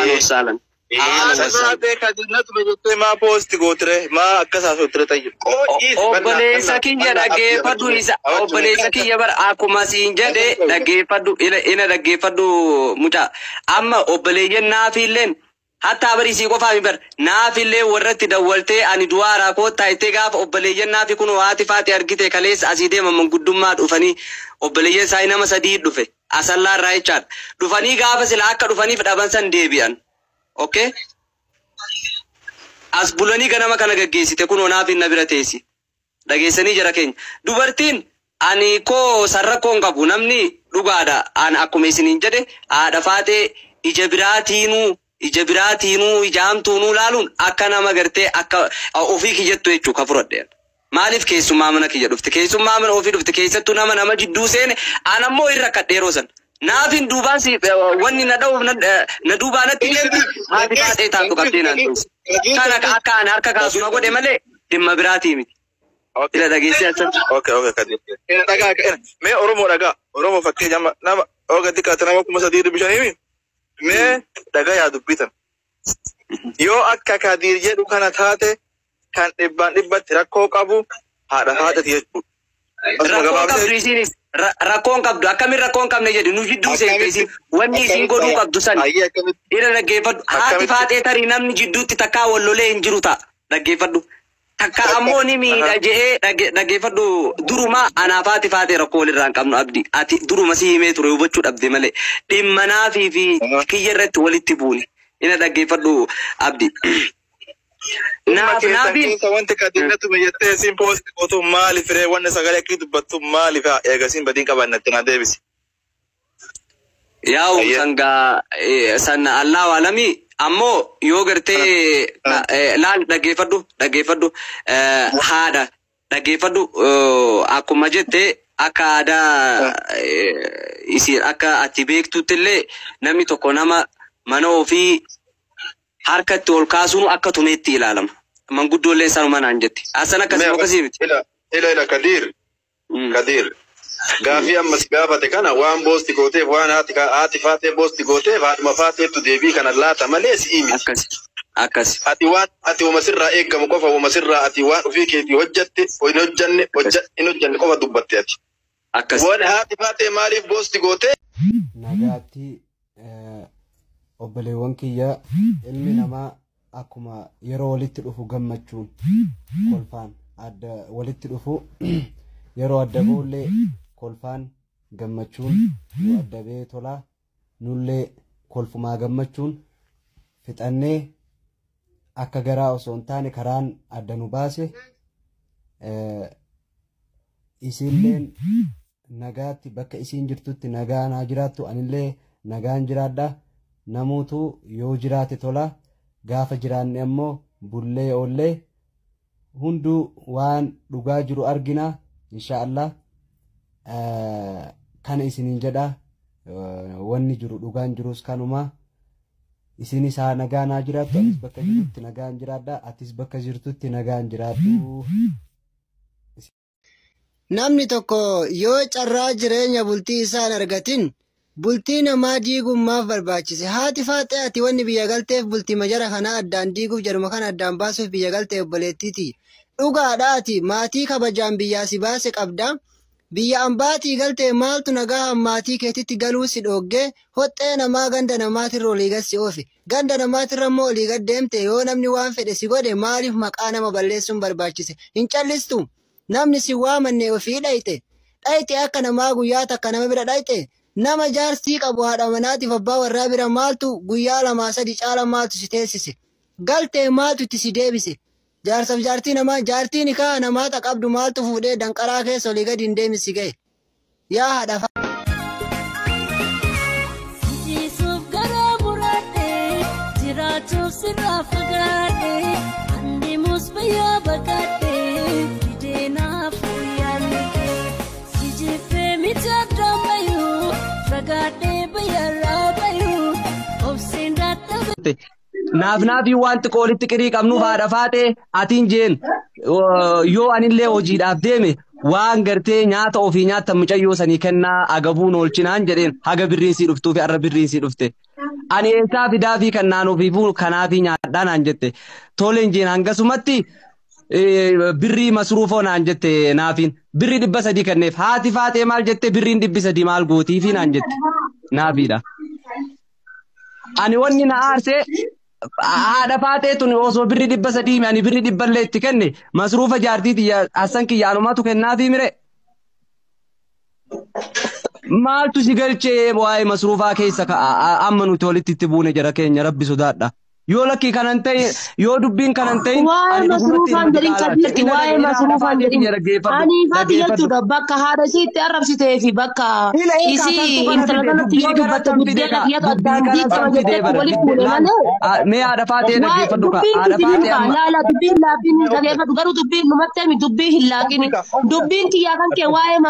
أهلا وسهلا ساتي كجنة بجتة ما بوست قطرة ما أكسر سطرة طيب أوبلي سكين جدا فدو إذا أوبلي سكين يبر أكو مسين جدا فدو إلى فدو مجا أما أوبلي جنا فيلن حتى بريسي کو فاهمي بر نافله ورت دولته اني دوارا کو تايته غاف اوبليجن نافي كونو واتفاتي ارغيته كليس اسيده ممن قدما دفني اوبليجن ساينما سدي دفه اسلا رايچات دفني غاف سلاك دفني فدابن سن ديبيان اوكي اسبولني غنما كان گگيسيته كونو نافي نبرتيسي دگيسني جركين دوبرتين اني كو سركون قبو نمني دغادا ان اكوميسنين جده ادفاته اجبراتينو إجبراتينو إجامتونو لالون أكنا مغرتي أكا أوفي كيجتو يجو كفرد مالف كيسو مامنا كيجدفت كيسو مامنا أوفي دفت كيستو نما جدو سين أنا مو إرقات ديروسن نافين دوبان سي واني ندوبانا تيجي هاتي فاتي تاكو كبتينا كانا أكا أنا أركا كاسونا قد ملي دم براتي إلا دقيسي أسن أوكي كدير إنا دقا مي أرومو فكي جامع نما أوكي ديكا تنامكو مسادير بشانيمي مي دقا يا دبيتن يو أكا كدير جدو كان تاتي كان إبان تركو قبو هذا تيجو rakkoon qabdu isinis rakkoon qabdu akkamii rakkoon qabne jedhu nu jidduu seentesi wanni isin godhuu qabdu san ira dhaggeeffadhu haati faatee tarii namni jidduutti takkaa wallolee hin jiru ta'a dhaggeeffadhu takka ammoo ni miidha jedhee dhaggeeffadhu duruma anaaf haati faatee rakkoo walirraa hin qabnu abdi ati duruma si himee ture hubachuu dhabde malee dhimma naafii fi kiyya irratti walitti buuni ina dhaggeeffadhu abdi. نافين وانت كاتبت ميته سين بوست قطو مالي فري وانا سغالي كيدو بطو مالي فا ايغاسين بدين كبان نتنا ديبس ياو سنغا سن الله والامي امو يوغرتي لال دغيفدو هادا دغيفدو اكو ماجته اكادا يسير اكا اتيبيكتو تله نمي توكو نما منو في حركة والكاسون أكتوميتي العالم من قد ولا إنسان ما ننجتي أصلا كسيمت إلا كدير غافي أما سبابة كنا وان بوستي كوتي وان هاتي فاتي بوستي كوتي فات مفاتي تدبي كنا لا تمليس إيمي أكاسي أتي ومسر رأيك كم كوفا ومسر رأتي وان فيك وجدت وينجن كوفا دبتي أتي أكاسي وان هاتي فاتي مالي بوستي كوتي نجاتي obboleewwan kiyya ilmi namaa akkuma yeroo walitti dhufu gammachuun kolfaan adda walitti dhufu yeroo adda boollee kolfaan gammachuun yoo adda bee tola nullee kolfumaa gammachuun fixannee akka garaa osoo hin taane karaan adda nu baase isinleen nagaatti bakka isiin jirtutti nagaa naa jiraattu anillee nagaan jiraadha. namuutu yoo jiraate tola gaafa jiraanne ammoo bullee ollee hunduu waan dhugaa jiru argina inshallah kana isiniin jedha wanni jiru dhugaan jirus kanuma isinis haa nagaa naa jiraattu atis bakka jirtutti nagaan jiraadha atis bakka jirtutti nagaan jiraadhu. namni tokko yoo carraa jireenya bultii isaan argatin bultii namaa diigummaaf barbaachise haati faatee ati wanni biyya galteef bultii majara kana addaan diiguuf jedhuma kana addaan baasuuf biyya galtee obboleettiiti dhugaadha ati maatii kabajaan biyyaa si baase qabda biyya ambaatii galtee maaltu nagaa maatii keetitti galuu si dhoggee hoxxee namaa ganda namaatirra olii gassi oofe ganda namaatirra immoo olii gad deemte yoo namni waan fedhe si godhe maaliif maqaa nama balleessuun barbaachise hin callistu namni si waamanne ofii dhayte akka namaa guyyaa takka nama bira dhayte nama jaarsii qabu haadha manaatiif abbaa warraa bira maaltu guyyaa lamaa sadi caala maaltu si teessise galtee maaltu itti si deebise jaarsaaf jaartii namaa jaartiin kaa namaata qabdu maaltu fuudhee danqaraa keessa olii gadi hin deemisi ga'e yaa haadha. Sijiisuuf garaa muraadhee jiraachuuf sirraa fagaadhee andeemus fayyaa baqadhee fideenaaf fayyaanne sijiifee miidhagdaan bayuu. naafii wanti qoolitti qirii qabnuuf haadha faatee atiin jeen yoo anillee hojiidhaaf deeme waan gartee nyaata ofii nyaata mucayyoo sanii kennaa agabuun oolchinaan jedheen haga birriin sii dhuftuu fi arra birriin sii dhufte Ani eessaa fidaa fi kan naannoo fi kanaa fi nyaadhaa naan jette. Tole injiin hangasumatti birrii masruufoo naan jette naafiin. Birrii 300 kenneef. Haati faatee maal jette birriin 300 maal gootii fi naan jette. Naafiidha. Ani wanni na aarsee haadha faatee tun osoo birrii 300 ani birrii 100 itti kenne masruufa jaartii Hassan Kiyyaanumatu kennaafi mire. Maaltu si galchee waa'ee masruufaa keessa amma nuti walitti itti buune jara keenya rabbi sodaadha. Yoo lakkii kanan ta'e yoo dubbiin kanan ta'e waa'ee masruufaan jedhin kabiirti waa'ee masruufaan jedhin ani faati jechuudha bakka haadha isiitti arrabsitee fi bakka isii intala kanatti yoo dubbatte dubbee dhagyatu addaan diiqama jettee walitti buune malee mee haadha faatee dhaggeeffadhu haadha faatee laala dubbiin laafin dhaggeeffadhu garuu dubbiin numattee mi dubbii hin laaqini dubbiin kiyyaa kan kee waa'ee